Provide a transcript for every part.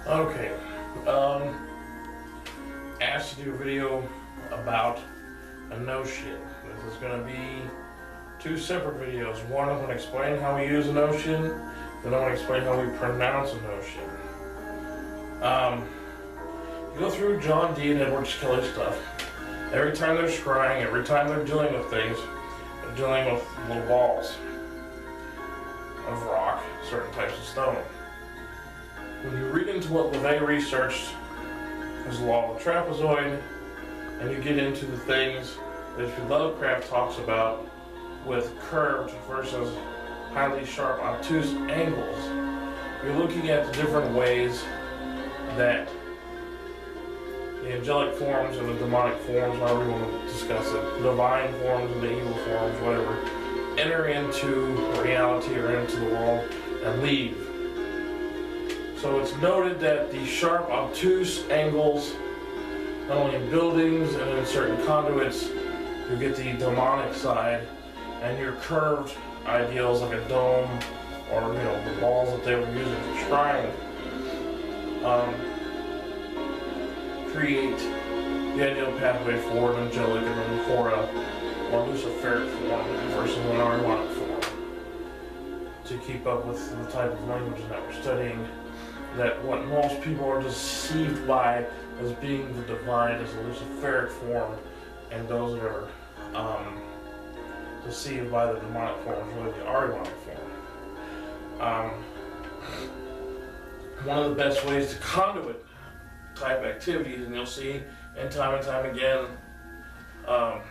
Okay, asked to do a video about Enochian. This is going to be two separate videos. One, I'm going to explain how we use Enochian, then I'm going to explain how we pronounce Enochian. You go through John Dee and Edward Kelly stuff. Every time they're scrying, every time they're dealing with things, they're dealing with little balls of rock, certain types of stone. When you read into what LeVay researched as the law of the trapezoid, and you get into the things that Lovecraft talks about with curved versus highly sharp, obtuse angles, you're looking at the different ways that the angelic forms and the demonic forms, however you want to discuss it, the divine forms and the evil forms, whatever, enter into reality or into the world and leave. So it's noted that the sharp, obtuse angles, not only in buildings and in certain conduits, you get the demonic side, and your curved ideals like a dome or the balls that they were using for scrying create the ideal pathway for an angelic and then for a more luciferic form versus an Arianic form to keep up with the type of language that we're studying. That what most people are deceived by as being the divine is a luciferic form, and those that are deceived by the demonic form is really the Arianic form. One of the best ways to conduit type activities, and you'll see and time again, I'm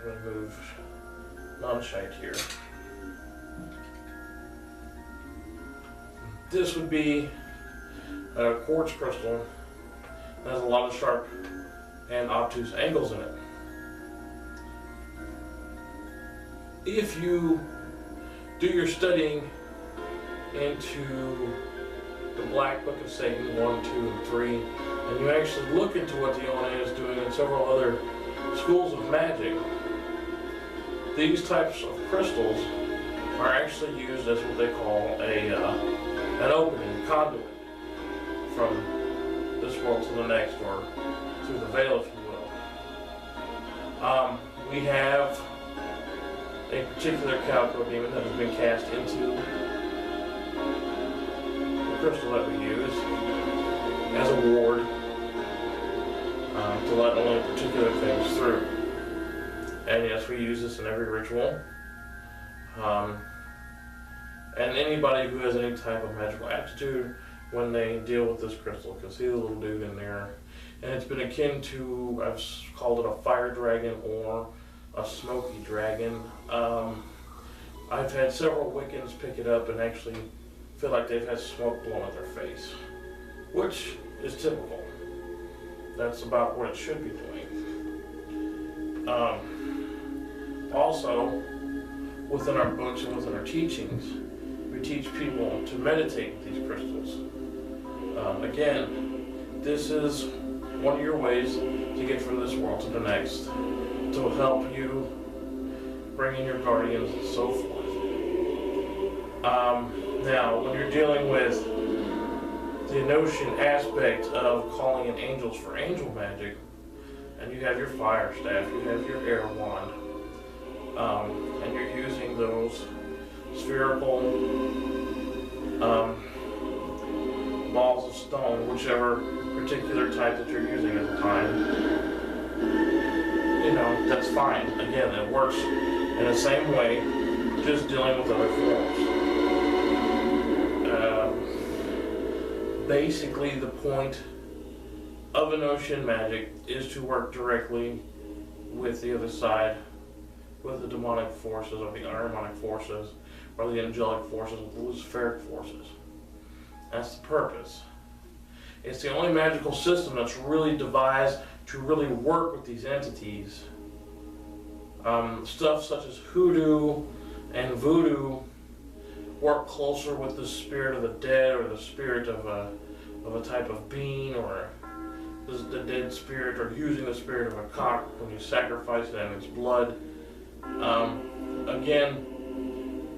going to move non-shite here. This would be a quartz crystal that has a lot of sharp and obtuse angles in it. If you do your studying into the Black Book of Satan 1, 2, and 3, and you actually look into what the ONA is doing in several other schools of magic, these types of crystals are actually used as what they call an opening, a conduit from this world to the next, or through the veil, if you will. We have a particular calico demon that has been cast into the crystal that we use as a ward to let only particular things through. And yes, we use this in every ritual. And anybody who has any type of magical aptitude, when they deal with this crystal, can see the little dude in there. And it's been akin to, I've called it a fire dragon or a smoky dragon. I've had several Wiccans pick it up and actually feel like they've had smoke blown at their face, which is typical. That's about what it should be doing. Also, within our books and within our teachings, we teach people to meditate with these crystals. Again, this is one of your ways to get from this world to the next, to help you bring in your guardians and so forth. Now, when you're dealing with the Enochian aspect of calling in angels for angel magic, and you have your fire staff, you have your air wand, and you're using those spherical balls of stone, whichever particular type that you're using at the time, that's fine. Again, it works in the same way, just dealing with other forms. Basically, the point of Enochian magic is to work directly with the other side, with the demonic forces or the Arianic forces, or the angelic forces, or the luciferic forces. That's the purpose. It's the only magical system that's really devised to really work with these entities. Stuff such as hoodoo and voodoo work closer with the spirit of the dead, or the spirit of a type of being, or the dead spirit, or using the spirit of a cock when you sacrifice it and its blood. Again,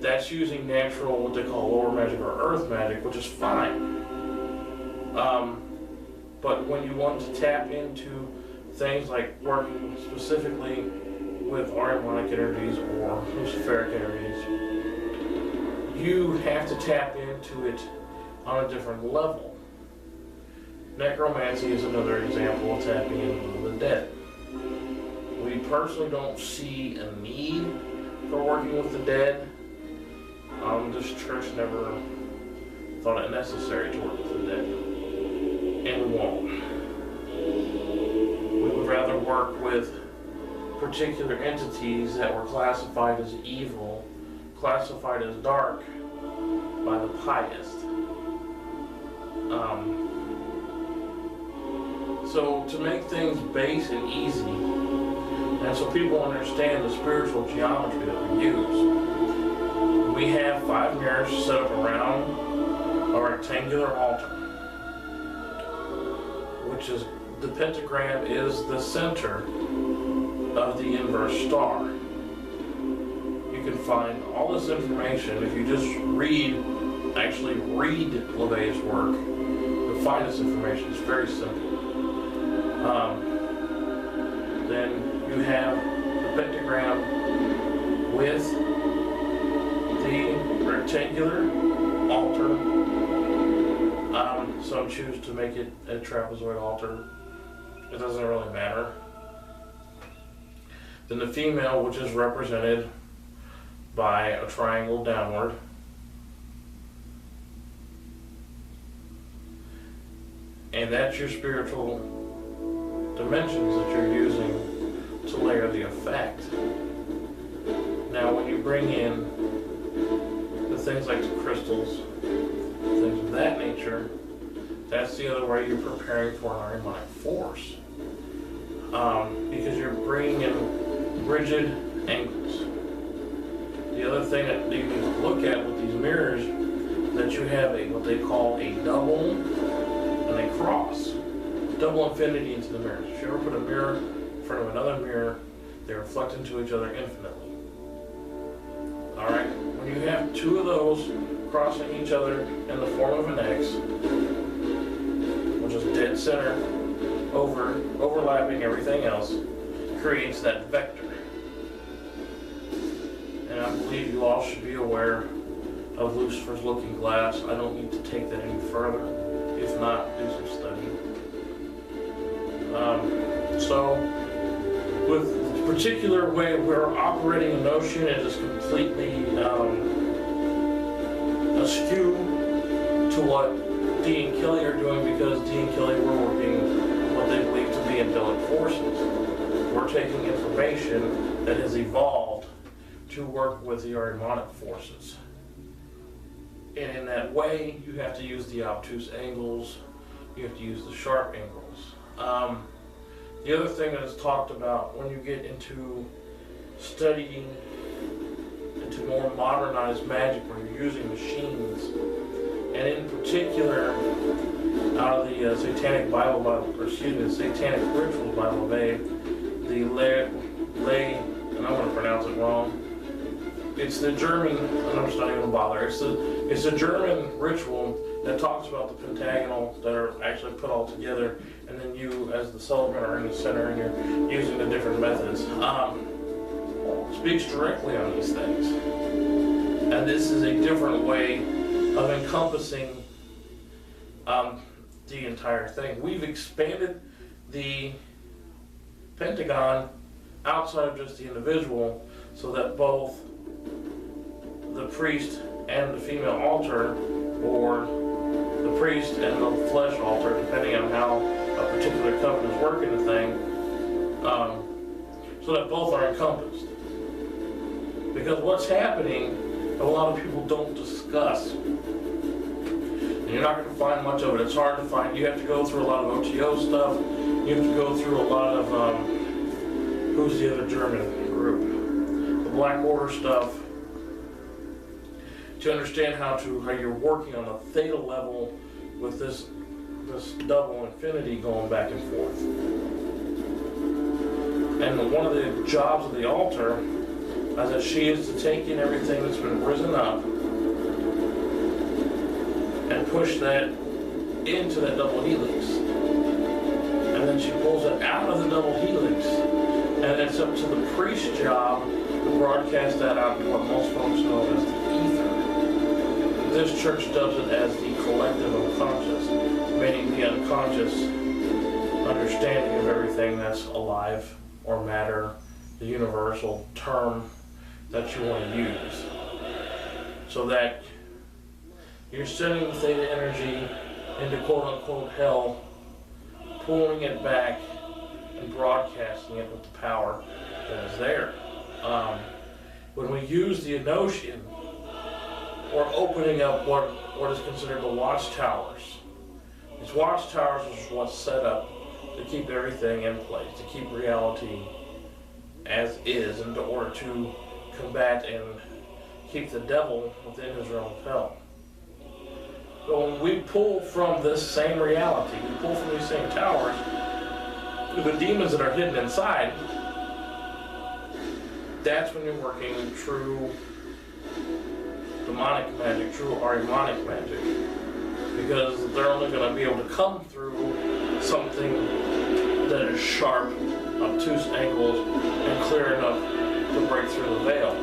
that's using natural, what they call lower magic or earth magic, which is fine. But when you want to tap into things like working specifically with Arianic energies or Luciferic energies, you have to tap into it on a different level. Necromancy is another example of tapping into the dead. We personally don't see a need for working with the dead. This church never thought it necessary to work with the dead, and we won't. We would rather work with particular entities that were classified as evil, classified as dark by the pious. So to make things base and easy, and so people understand the spiritual geometry that we use, we have 5 mirrors set up around a rectangular altar, which is, the pentagram is the center of the inverse star. You can find all this information if you just actually read LeVay's work. You'll find this information. It's very simple. Then you have the pentagram with the rectangular altar. Some choose to make it a trapezoid altar. It doesn't really matter. Then the female, which is represented by a triangle downward. And that's your spiritual dimensions that you're using to layer the effect. Now when you bring in the things like the crystals, things of that nature, that's the other way you're preparing for an Arianic force. Because you're bringing in rigid angles. The other thing that you need to look at with these mirrors, that you have what they call a double and a cross. Double infinity into the mirrors. If you ever put a mirror in front of another mirror, they reflect into each other infinitely. Alright? When you have 2 of those crossing each other in the form of an X, which is dead center, overlapping everything else, creates that vector. And I believe you all should be aware of Lucifer's looking glass. I don't need to take that any further. If not, do some study. So, with the particular way we're operating Enochian, it is completely askew to what Dee and Kelly are doing, because Dee and Kelly were working what they believe to be angelic forces. We're taking information that has evolved to work with the Arianic forces. And in that way, you have to use the obtuse angles, you have to use the sharp angles. The other thing that is talked about when you get into studying into more modernized magic, where you're using machines, and in particular, out of the Satanic the Satanic Rituals by LeVay, the lay, and I'm going to pronounce it wrong. It's the German, I'm just not even going to bother. It's a German ritual that talks about the pentagonal that are actually put all together, and then you, as the celebrant, are in the center, and you're using the different methods. Speaks directly on these things. And this is a different way of encompassing the entire thing. We've expanded the pentagon outside of just the individual, so that both the priest and the female altar, or the priest and the flesh altar, depending on how a particular covenant is working the thing, so that both are encompassed. Because what's happening, a lot of people don't discuss, and you're not going to find much of it. It's hard to find. You have to go through a lot of OTO stuff. You have to go through a lot of, who's the other German group? The Black Order stuff, to understand how you're working on a theta level with this double infinity going back and forth. And one of the jobs of the altar is that she is to take in everything that's been risen up and push that into that double helix. And then she pulls it out of the double helix. And it's up to the priest's job to broadcast that out to what most folks know as the ether. This church dubs it as the collective unconscious, meaning the unconscious understanding of everything that's alive or matter, the universal term that you want to use. So that you're sending the theta energy into quote-unquote hell, pulling it back and broadcasting it with the power that is there. When we use the Enochian, we're opening up what is considered the watchtowers. These watchtowers is what's set up to keep everything in place, to keep reality as is, in order to combat and keep the devil within his realm of hell. But when we pull from this same reality, we pull from these same towers, the demons that are hidden inside, that's when you're working true demonic magic, true Ahrimanic magic. Because they're only going to be able to come through something that is sharp, obtuse angles, and clear enough to break through the veil.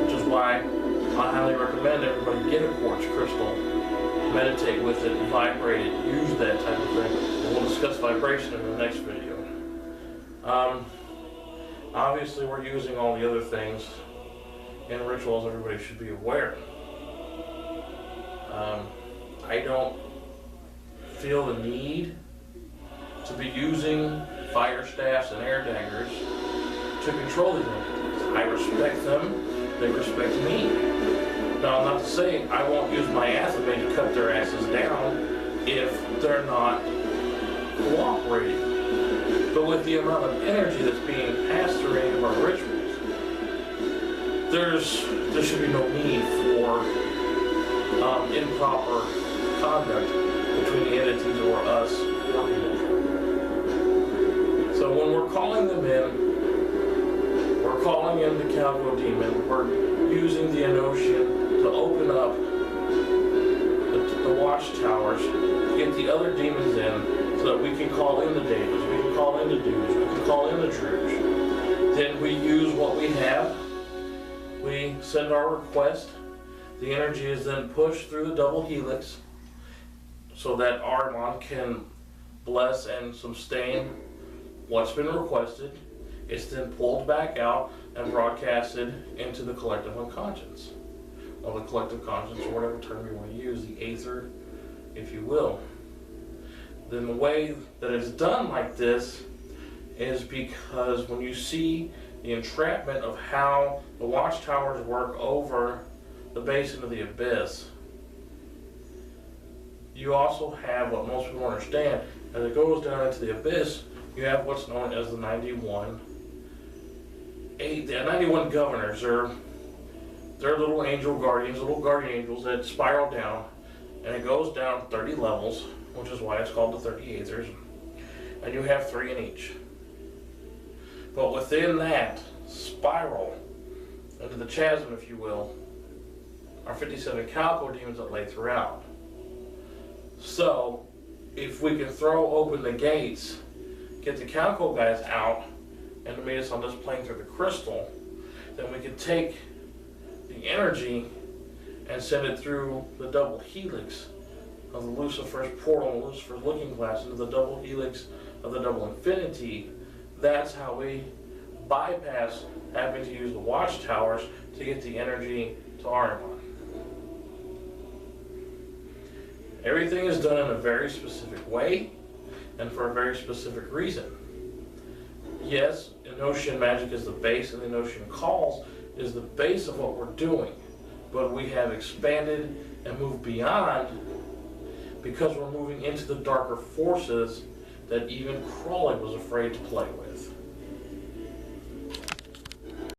Which is why I highly recommend everybody get a quartz crystal, meditate with it, vibrate it, use that type of thing. And we'll discuss vibration in the next video. Obviously we're using all the other things in rituals everybody should be aware. I don't feel the need to be using fire staffs and air daggers to control these entities. I respect them, they respect me. Now, not to say I won't use my athlete to cut their asses down if they're not cooperating. But with the amount of energy that's being passed through any of our rituals, there should be no need for improper conduct between the entities or us working with them. So when we're calling them in, we're calling in the Calco demon, we're using the Enochian to open up the watchtowers, to get the other demons in, so that we can call in the Davids, we can call in the Dudes, we can call in the Druge. Then we use what we have, we send our request, the energy is then pushed through the double helix, so that Ahriman can bless and sustain what's been requested. It's then pulled back out and broadcasted into the collective unconscious. Or the collective conscience, or whatever term you want to use, the aether, if you will. Then the way that it's done like this is because when you see the entrapment of how the watchtowers work over the basin of the abyss, you also have what most people understand. As it goes down into the abyss, you have what's known as the 91 governors. They're little angel guardians, little guardian angels that spiral down, and it goes down 30 levels, which is why it's called the 30 aethers, and you have 3 in each. But within that spiral, into the chasm, if you will, are 57 Calco demons that lay throughout. So, if we can throw open the gates, get the Calco guys out, and meet us on this plane through the crystal, then we can take the energy and send it through the double helix of the Lucifer's portal and Lucifer's looking glass into the double helix of the double infinity. That's how we bypass having to use the watchtowers to get the energy to Ahriman. Everything is done in a very specific way and for a very specific reason. Yes, Enochian magic is the base, and the Enochian calls is the base of what we're doing. But we have expanded and moved beyond because we're moving into the darker forces that even Crowley was afraid to play with.